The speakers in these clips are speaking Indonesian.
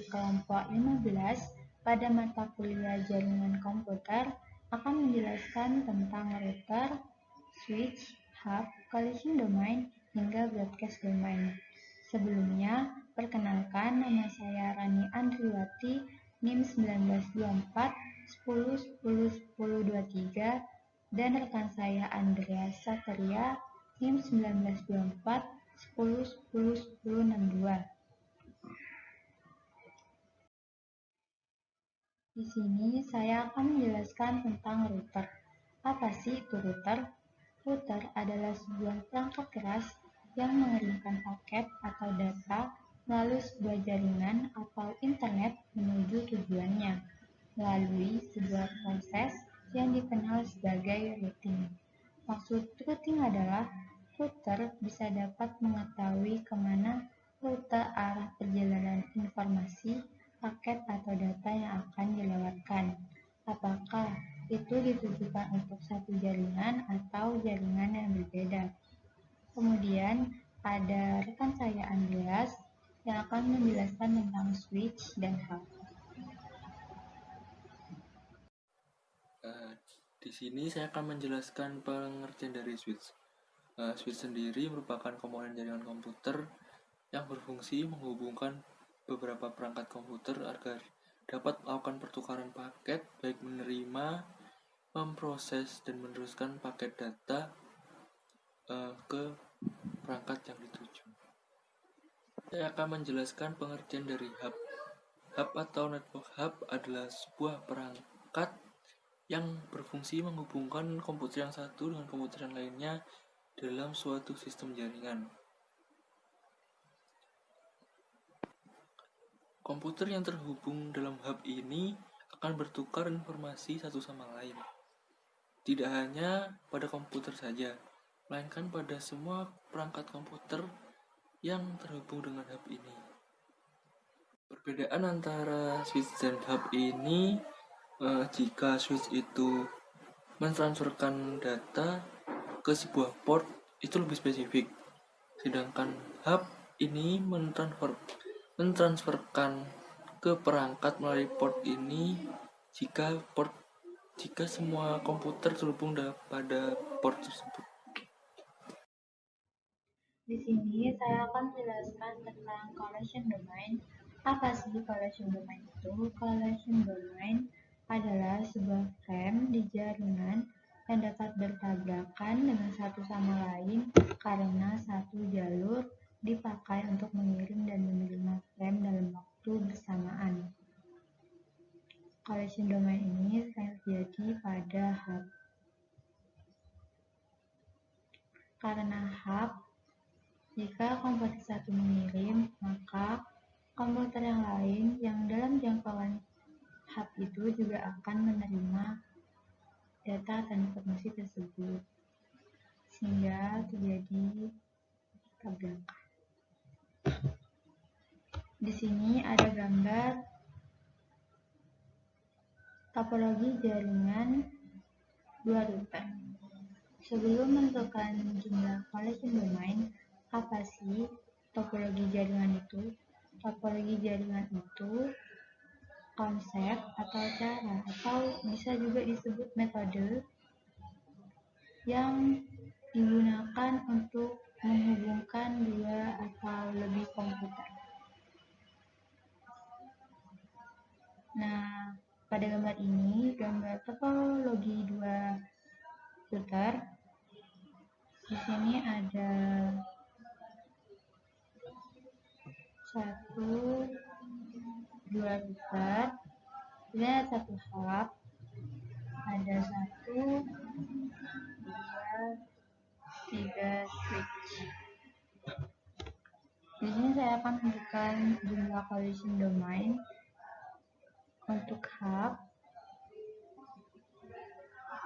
di kelompok 15 pada mata kuliah jaringan komputer akan menjelaskan tentang router, switch, hub, collision domain, hingga broadcast domain. Sebelumnya, perkenalkan, nama saya Rani Andriwati, NIM 1924 10 10 10 23, dan rekan saya Andreas Satria, NIM 1924 10 10 10 62. Di sini saya akan menjelaskan tentang router. Apa sih itu router? Router adalah sebuah perangkat keras yang mengirimkan paket atau data melalui sebuah jaringan atau internet menuju tujuannya melalui sebuah proses yang dikenal sebagai routing. Maksud routing adalah router bisa dapat mengetahui kemana rute arah perjalanan informasi, paket atau data yang akan dilewatkan. Apakah itu ditujukan untuk satu jaringan atau jaringan yang berbeda. Kemudian ada rekan saya Andreas yang akan menjelaskan tentang switch dan hub. Di sini saya akan menjelaskan pengertian dari switch. Switch sendiri merupakan komponen jaringan komputer yang berfungsi menghubungkan beberapa perangkat komputer agar dapat melakukan pertukaran paket, baik menerima, memproses, dan meneruskan paket data ke perangkat yang dituju. Saya akan menjelaskan pengertian dari hub. Hub atau network hub adalah sebuah perangkat yang berfungsi menghubungkan komputer yang satu dengan komputer yang lainnya dalam suatu sistem jaringan. Komputer yang terhubung dalam hub ini akan bertukar informasi satu sama lain. Tidak hanya pada komputer saja, melainkan pada semua perangkat komputer yang terhubung dengan hub ini. Perbedaan antara switch dan hub ini, jika switch itu mentransferkan data ke sebuah port, itu lebih spesifik. Sedangkan hub ini mentransferkan ke perangkat melalui port ini jika semua komputer terhubung pada port tersebut. Di sini saya akan menjelaskan tentang collision domain. Apa sih collision domain itu? Collision domain adalah sebuah frame di jaringan yang dapat bertabrakan dengan satu sama lain karena satu jalur dipakai untuk mengirim dan menerima frame dalam waktu bersamaan. Collision domain ini terjadi pada hub. Karena hub, jika komputer satu mengirim, maka komputer yang lain yang dalam jangkauan hub itu juga akan menerima data dan informasi tersebut, sehingga terjadi tabrakan. Di sini ada gambar topologi jaringan dua router. Sebelum menentukan jumlah collision domain, apa sih topologi jaringan itu? Topologi jaringan itu konsep atau cara atau bisa juga disebut metode yang digunakan untuk menghubungkan dua atau lebih komputer. Nah, pada gambar ini gambar topologi dua router. Di sini ada satu, dua router, dan satu hub, ada satu, dua, tiga switch. Di sini saya akan menunjukkan jumlah collision domain untuk hub.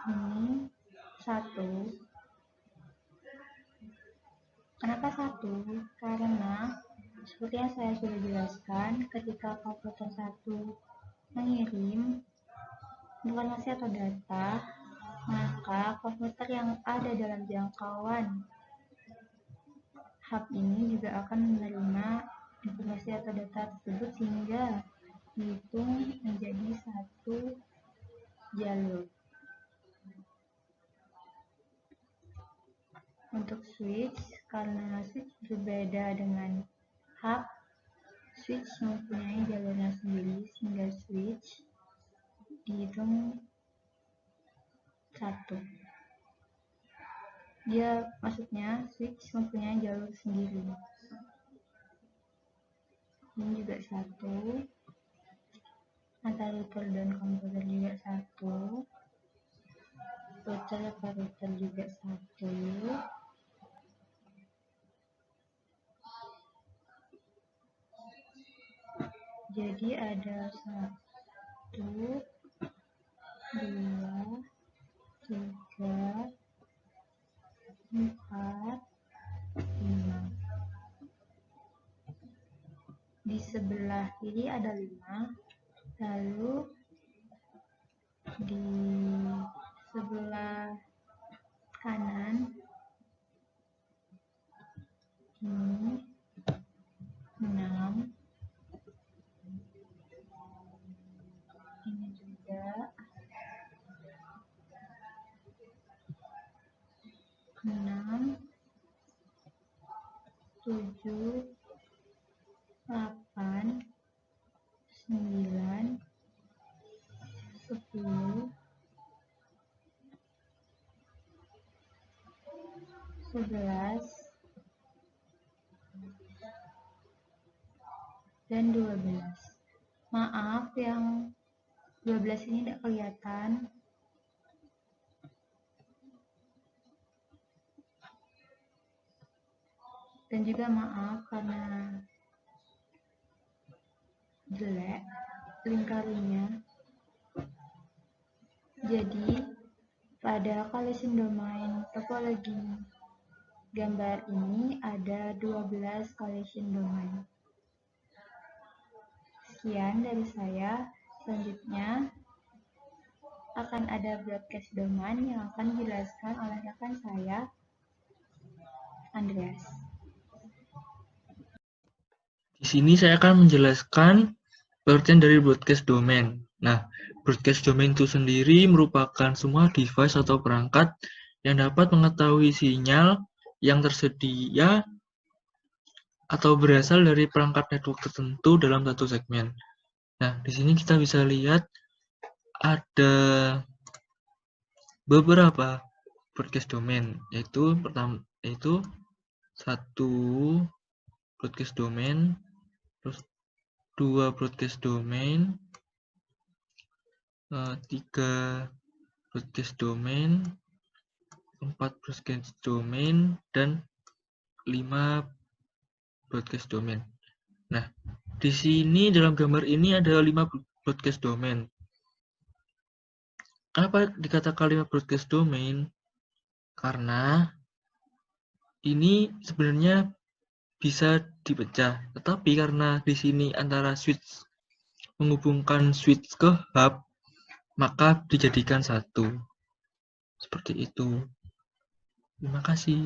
Ini satu. Kenapa satu? Karena seperti yang saya sudah jelaskan, ketika komputer satu mengirim informasi atau data, maka komputer yang ada dalam jangkauan hub ini juga akan menerima informasi atau data tersebut sehingga dihitung menjadi satu jalur. Untuk switch, karena switch berbeda dengan hub, switch mempunyai jalurnya sendiri sehingga switch dihitung satu. Maksudnya switch mempunyai jalur sendiri. Ini juga satu. Antara router dan komputer juga satu. Router ke router juga satu. Jadi ada 1, 2, 3, 4, 5. Di sebelah kiri ada 5, lalu di sebelah kanan ini 6, ini juga 6, 7, 8, 9, 10, 11, dan 12. Maaf yang 12 ini tidak kelihatan. Dan juga maaf karena jelek lingkarannya. Jadi pada collision domain topologi gambar ini ada 12 collision domain. Sekian dari saya. Selanjutnya akan ada broadcast domain yang akan dijelaskan oleh rekan saya, Andreas. Di sini saya akan menjelaskan pengertian dari broadcast domain. Nah, broadcast domain itu sendiri merupakan semua device atau perangkat yang dapat mengetahui sinyal yang tersedia atau berasal dari perangkat network tertentu dalam satu segmen. Nah, di sini kita bisa lihat ada beberapa broadcast domain, yaitu pertama yaitu 1 broadcast domain, terus 2 broadcast domain, 3 broadcast domain, 4 broadcast domain, dan 5 broadcast domain. Nah, di sini dalam gambar ini ada 5 broadcast domain. Kenapa dikatakan 5 broadcast domain? Karena ini sebenarnya bisa dipecah, tetapi karena di sini antara switch menghubungkan switch ke hub, maka dijadikan satu. Seperti itu. Terima kasih.